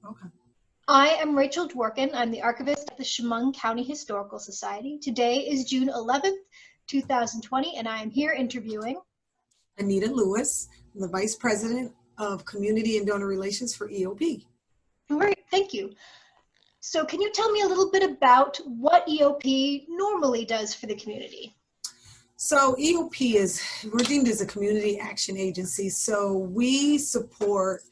Okay. I am Rachel Dworkin. I'm the archivist at the Chemung County Historical Society. Today is June 11th, 2020, and I am here interviewing Anita Lewis, the Vice President of Community and Donor Relations for EOP. All right, thank you. So can you tell me a little bit about what EOP normally does for the community? So we're deemed as a community action agency. So we support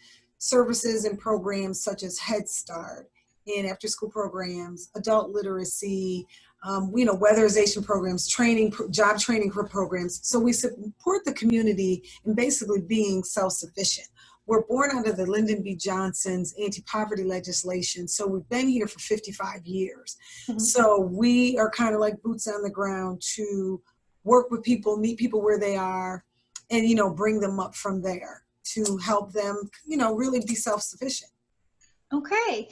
services and programs such as Head Start and after school programs, adult literacy, weatherization programs, job training programs. So we support the community in basically being self-sufficient. We're born under the Lyndon B. Johnson's anti-poverty legislation. So we've been here for 55 years. Mm-hmm. So we are kind of like boots on the ground to work with people, meet people where they are, and, bring them up from there to help them, really be self-sufficient. Okay.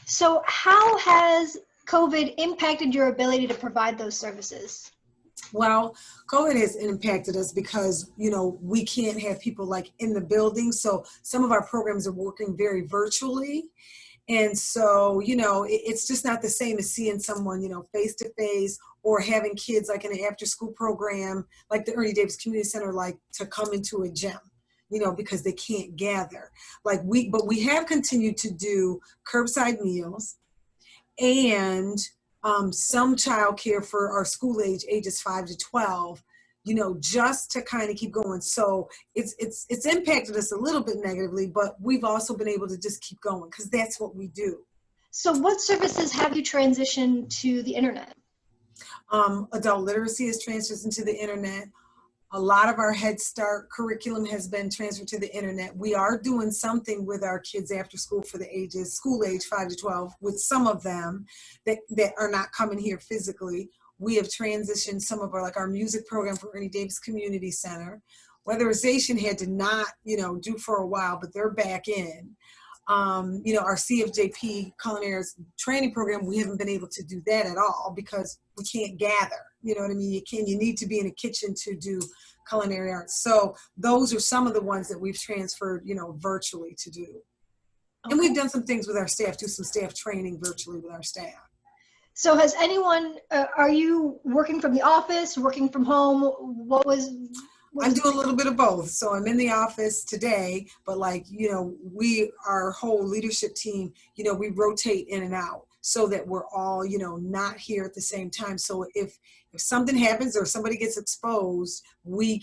So how has COVID impacted your ability to provide those services? Well, COVID has impacted us because, we can't have people like in the building. So some of our programs are working very virtually. And so, it's just not the same as seeing someone, face to face, or having kids like in an after school program, like the Ernie Davis Community Center, like to come into a gym, because they can't gather. But we have continued to do curbside meals and some childcare for our school ages 5 to 12, just to kind of keep going. So it's impacted us a little bit negatively, but we've also been able to just keep going because that's what we do. So what services have you transitioned to the internet? Adult literacy is transitioned to the internet. A lot of our Head Start curriculum has been transferred to the internet. We are doing something with our kids after school for the school age 5 to 12, with some of them that are not coming here physically. We have transitioned some of our music program for Ernie Davis Community Center. Weatherization had to not, do for a while, but they're back in. Our CFJP culinary training program, we haven't been able to do that at all because we can't gather. You know what I mean? You need to be in a kitchen to do culinary arts. So those are some of the ones that we've transferred, virtually to do. Okay. And we've done some things with our staff, do some staff training virtually with our staff. So has anyone, are you working from the office, working from home? I'm doing a little bit of both. So I'm in the office today, but our whole leadership team, we rotate in and out so that we're all, not here at the same time. So if something happens or somebody gets exposed, we're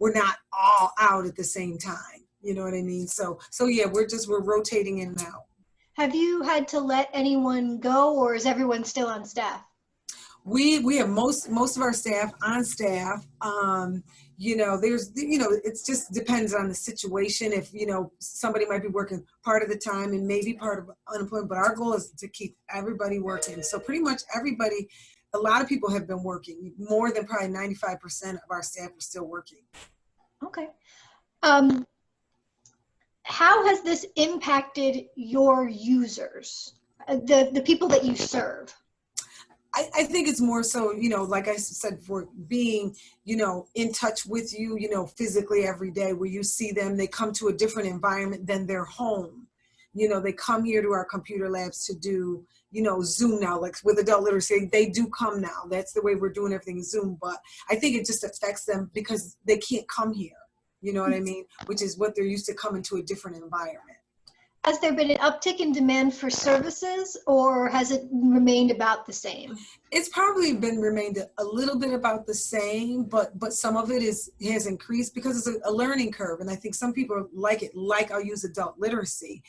not all out at the same time. You know what I mean? So yeah, we're rotating in and out. Have you had to let anyone go, or is everyone still on staff? We have most of our staff on staff. It just depends on the situation. If, somebody might be working part of the time and maybe part of unemployment, but our goal is to keep everybody working. So pretty much everybody, a lot of people have been working. More than probably 95% of our staff are still working. Okay. How has this impacted your users, the people that you serve? I think it's more so, like I said before, being, in touch with you, physically every day, where you see them, they come to a different environment than their home. They come here to our computer labs to do, Zoom now, like with adult literacy, they do come now. That's the way we're doing everything Zoom. But I think it just affects them because they can't come here. You know what I mean? Which is what they're used to, coming to a different environment. Has there been an uptick in demand for services, or has it remained about the same? It's probably remained a little bit about the same, but some of it has increased because it's a learning curve. And I think some people like it, like I'll use adult literacy.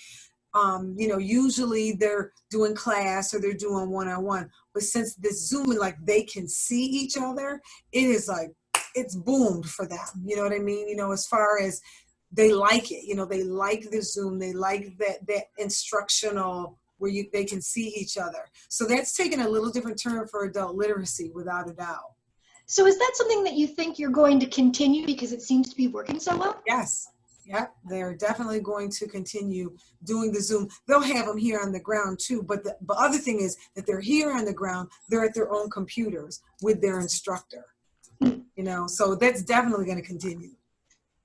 Usually they're doing class or they're doing one-on-one, but since this Zoom, they can see each other, it is it's boomed for them. You know what I mean? As far as they like it, they like the Zoom, they like that instructional where they can see each other. So that's taken a little different turn for adult literacy, without a doubt. So is that something that you think you're going to continue because it seems to be working so well? Yes. Yeah, they're definitely going to continue doing the Zoom. They'll have them here on the ground too, but the other thing is that they're here on the ground, they're at their own computers with their instructor. So that's definitely going to continue.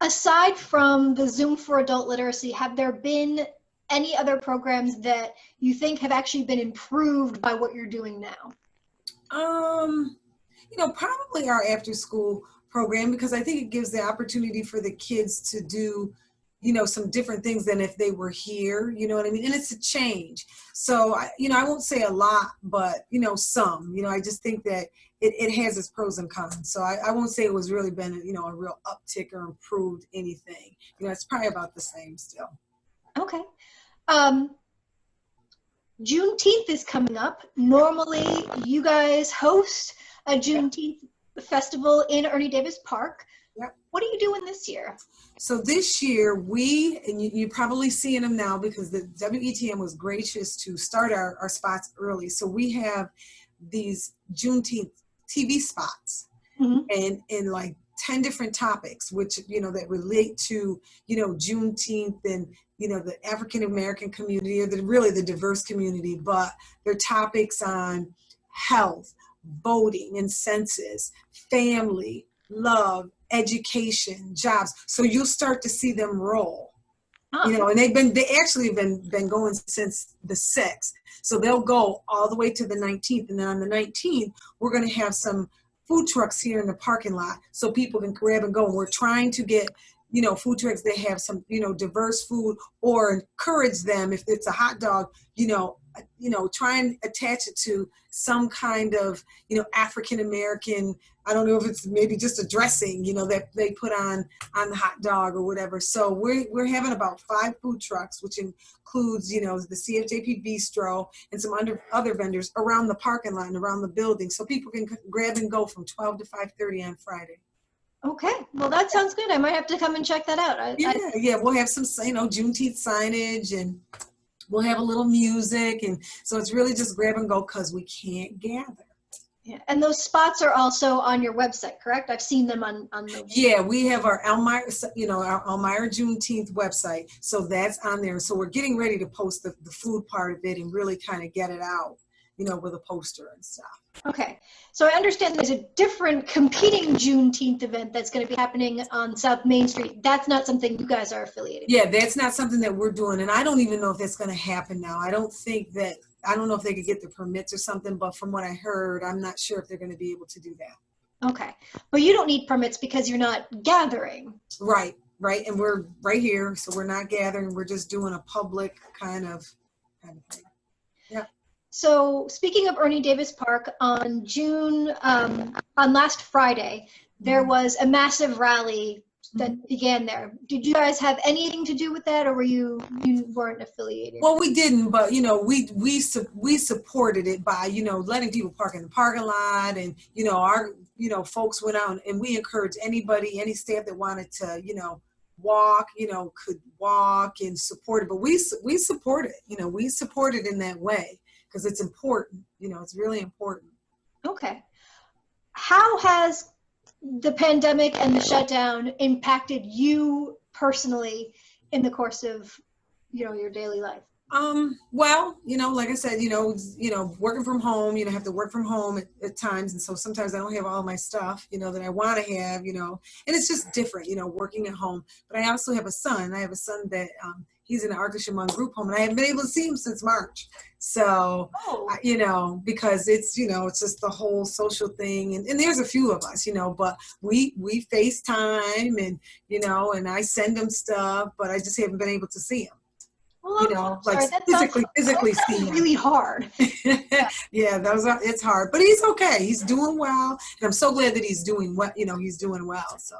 Aside from the Zoom for adult literacy, have there been any other programs that you think have actually been improved by what you're doing now? Probably our after school program, because I think it gives the opportunity for the kids to do, some different things than if they were here, you know what I mean? And it's a change. So, I won't say a lot, but, some, I just think that it has its pros and cons. So I won't say it was really been, a real uptick or improved anything. It's probably about the same still. Okay. Juneteenth is coming up. Normally, you guys host a Juneteenth festival in Ernie Davis Park. Yep. What are you doing this year? So this year and you're probably seeing them now because the WETM was gracious to start our spots early. So we have these Juneteenth TV spots and like 10 different topics, which, that relate to, Juneteenth and, the African American community or really the diverse community, but they're topics on health, voting and census, family, love, education, jobs. So you'll start to see them roll. And they actually have been going since the 6th. So they'll go all the way to the 19th. And then on the 19th, we're going to have some food trucks here in the parking lot so people can grab and go. And we're trying to get, food trucks that have some, diverse food, or encourage them if it's a hot dog, try and attach it to some kind of, African American, I don't know if it's maybe just a dressing, that they put on the hot dog or whatever. So we're having about 5 food trucks, which includes, the CFJP Bistro and some other vendors around the parking lot and around the building, so people can grab and go from 12 to 5:30 on Friday. Okay, well that sounds good. I might have to come and check that out. Yeah, we'll have some, Juneteenth signage, and we'll have a little music, and so it's really just grab and go because we can't gather. Yeah, and those spots are also on your website, correct? I've seen them on the. Yeah, we have our Elmira, our Elmira Juneteenth website, so that's on there. So we're getting ready to post the food part of it and really kind of get it out, with a poster and stuff. Okay, so I understand there's a different competing Juneteenth event that's going to be happening on South Main Street. That's not something you guys are affiliated with. Yeah, that's not something that we're doing, and I don't even know if that's going to happen now. I don't know if they could get the permits or something, but from what I heard, I'm not sure if they're going to be able to do that. Okay, but you don't need permits because you're not gathering. Right, and we're right here, so we're not gathering. We're just doing a public kind of thing. Yeah. So speaking of Ernie Davis Park, on last Friday, there was a massive rally that began there. Did you guys have anything to do with that, or you weren't affiliated? Well, we didn't, but we supported it by letting people park in the parking lot, and our folks went out and we encouraged any staff that wanted to walk, could walk and support it. But we support it, we support it in that way because it's important. It's really important. Okay. How has the pandemic and the shutdown impacted you personally in the course of, your daily life? Well, like I said, working from home, have to work from home at times. And so sometimes I don't have all my stuff, that I want to have, and it's just different, working at home. But I also have a son. I have a son that, he's in an Arca-Chemung group home, and I haven't been able to see him since March. So, because it's, it's just the whole social thing. And there's a few of us, but we FaceTime and, and I send him stuff, but I just haven't been able to see him. Well, physically see him. Really hard. Yeah, it's hard, but he's okay. He's doing well, and I'm so glad that he's doing well. He's doing well. So,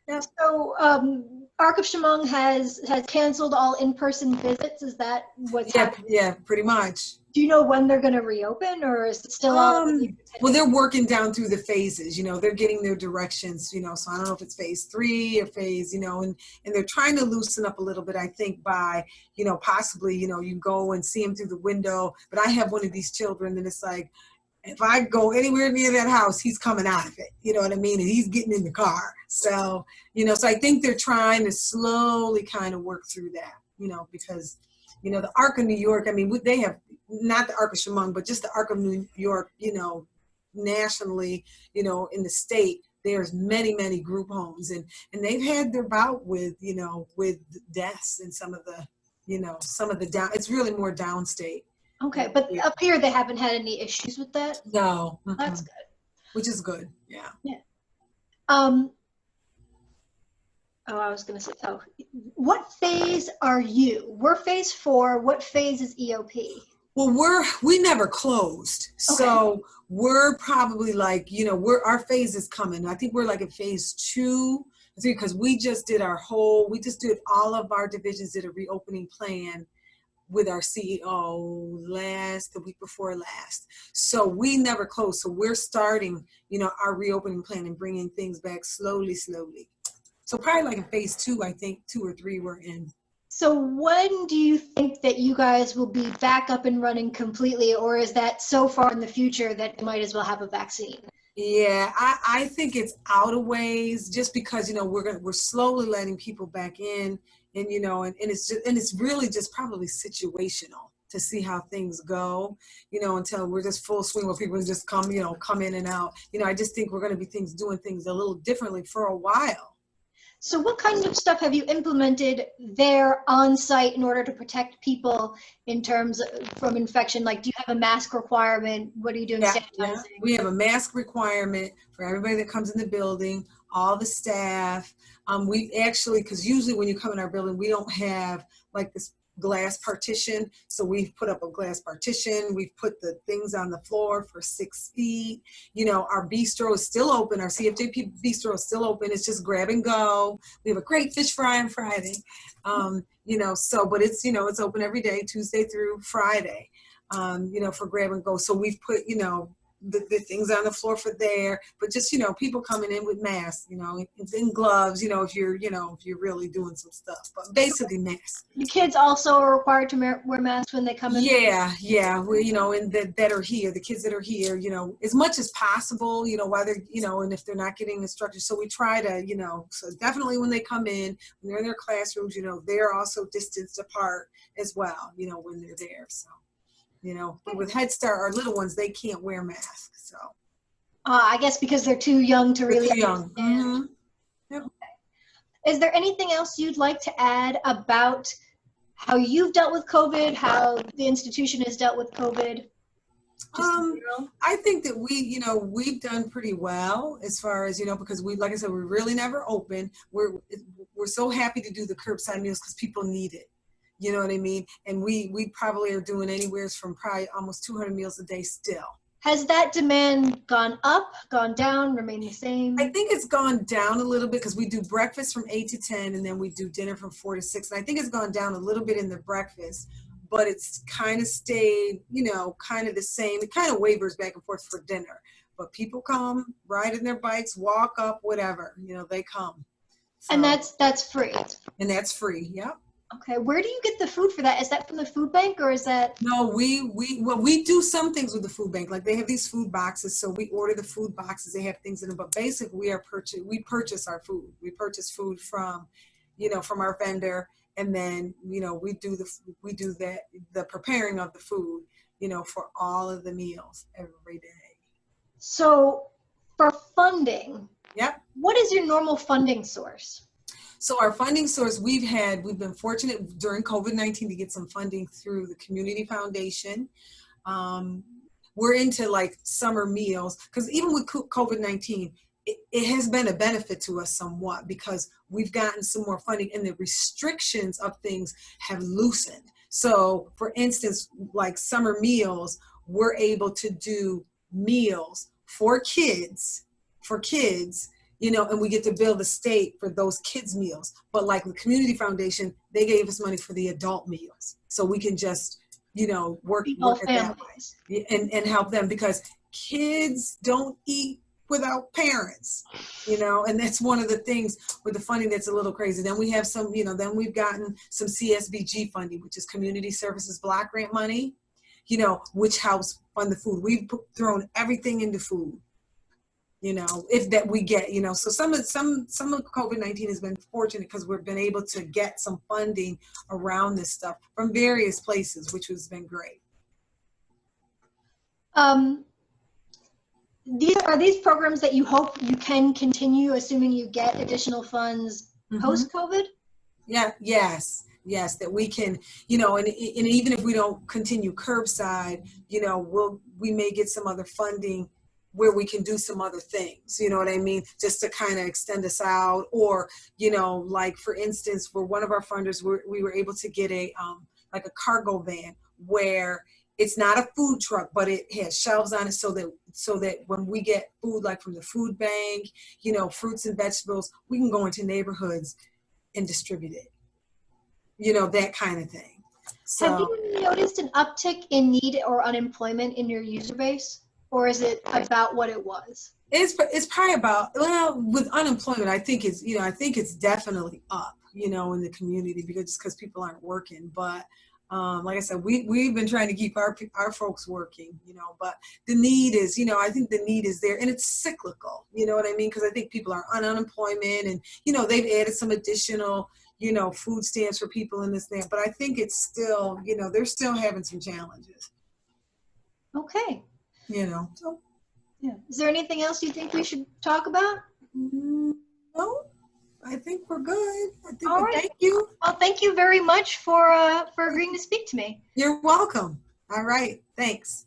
yeah. So, Arca-Chemung has canceled all in-person visits. Is that what's happening? Yeah, pretty much. Do you know when they're going to reopen, or is it still well, they're working down through the phases, they're getting their directions, so I don't know if it's phase 3 or phase, and they're trying to loosen up a little bit, I think, by, possibly, you go and see them through the window. But I have one of these children, and it's like, if I go anywhere near that house, he's coming out of it, you know what I mean? And he's getting in the car. So, so I think they're trying to slowly kind of work through that, because, the Arc of New York, I mean, they have, not the Arca-Chemung, but just the Arc of New York, nationally, in the state, there's many, many group homes, and they've had their bout with, with deaths in some of the, some of the down, it's really more downstate. Okay, but up here they haven't had any issues with that? No. That's good. Which is good, yeah. Yeah. I was gonna say, what phase are you? We're phase 4. What phase is EOP? Well, we never closed. So we're probably like, our phase is coming. I think we're like in phase 2, because we just did all of our divisions did a reopening plan with our CEO the week before last. So we never closed. So we're starting, our reopening plan and bringing things back slowly. So probably like in phase 2, I think 2 or 3 we're in. So when do you think that you guys will be back up and running completely, or is that so far in the future that you might as well have a vaccine? Yeah, I think it's out of ways, just because we're slowly letting people back in, and it's really just probably situational to see how things go, until we're just full swing where people just come in and out. I just think we're going to be doing things a little differently for a while. So what kind of stuff have you implemented there on site in order to protect people in terms from infection? Like, do you have a mask requirement? What are you doing sanitizing? Yeah. We have a mask requirement for everybody that comes in the building, all the staff. We actually, because usually when you come in our building, we don't have like this glass partition. So we've put up a glass partition. We've put the things on the floor for 6 feet. Our bistro is still open. Our CFJP bistro is still open. It's just grab and go. We have a great fish fry on Friday. But it's open every day, Tuesday through Friday, for grab and go. So we've put, the things on the floor for there, but just, people coming in with masks, and gloves, if you're really doing some stuff, but basically masks. The kids also are required to wear masks when they come in? Yeah. We, and that are here, the kids that are here, as much as possible, while they're, and if they're not getting instructed. So we try to, so definitely when they come in, when they're in their classrooms, they're also distanced apart as well, when they're there. So. But with Head Start, our little ones, they can't wear masks. So, I guess because they're too young to really understand. Mm-hmm. Yep. Okay. Is there anything else you'd like to add about how you've dealt with COVID, how the institution has dealt with COVID? I think that we've done pretty well as far as, because like I said, we really never open. We're so happy to do the curbside meals because people need it. You know what I mean? And we probably are doing anywhere from probably almost 200 meals a day still. Has that demand gone up, gone down, remained the same? I think it's gone down a little bit because we do breakfast from 8 to 10 and then we do dinner from 4 to 6. And I think it's gone down a little bit in the breakfast, but it's kind of stayed, kind of the same. It kind of wavers back and forth for dinner. But people come, ride in their bikes, walk up, whatever, they come. So, and that's free? And that's free, yep. Okay, where do you get the food for that? Is that from the food bank or is that? No, we do some things with the food bank. Like they have these food boxes, so we order the food boxes. They have things in them, but basically we purchase our food. We purchase food from, from our vendor, and then we do the preparing of the food, for all of the meals every day. So for funding, yep. What is your normal funding source? So our funding source, we've been fortunate during COVID-19 to get some funding through the Community Foundation. We're into like summer meals, because even with COVID-19, it has been a benefit to us somewhat because we've gotten some more funding and the restrictions of things have loosened. So for instance, like summer meals, we're able to do meals for kids, and we get to bill the state for those kids' meals. But like the Community Foundation, they gave us money for the adult meals. So we can just, work at that way and help them, because kids don't eat without parents, and that's one of the things with the funding that's a little crazy. Then we have some, then we've gotten some CSBG funding, which is Community Services Block Grant money, which helps fund the food. We've thrown everything into food. If that we get, so some of COVID-19 has been fortunate because we've been able to get some funding around this stuff from various places, which has been great. These programs that you hope you can continue, assuming you get additional funds post-COVID? Yeah. Yes. Yes, that we can, and even if we don't continue curbside, we may get some other funding where we can do some other things, you know what I mean? Just to kind of extend us out, or, like for instance, for one of our funders, we were able to get like a cargo van where it's not a food truck, but it has shelves on it so that when we get food, like from the food bank, fruits and vegetables, we can go into neighborhoods and distribute it, that kind of thing. So, have you noticed an uptick in need or unemployment in your user base? Or is it about what it was? it's probably about, well, with unemployment, I think it's definitely up, in the community, because people aren't working. But like I said, we've been trying to keep our folks working, but the need is, I think the need is there, and it's cyclical, you know what I mean? Because I think people are on unemployment, and, they've added some additional, food stamps for people in this and that, but I think it's still, they're still having some challenges. Okay. So. Yeah. Is there anything else you think we should talk about? No, I think we're good. All right. Thank you. Well, thank you very much for agreeing to speak to me. You're welcome. All right. Thanks.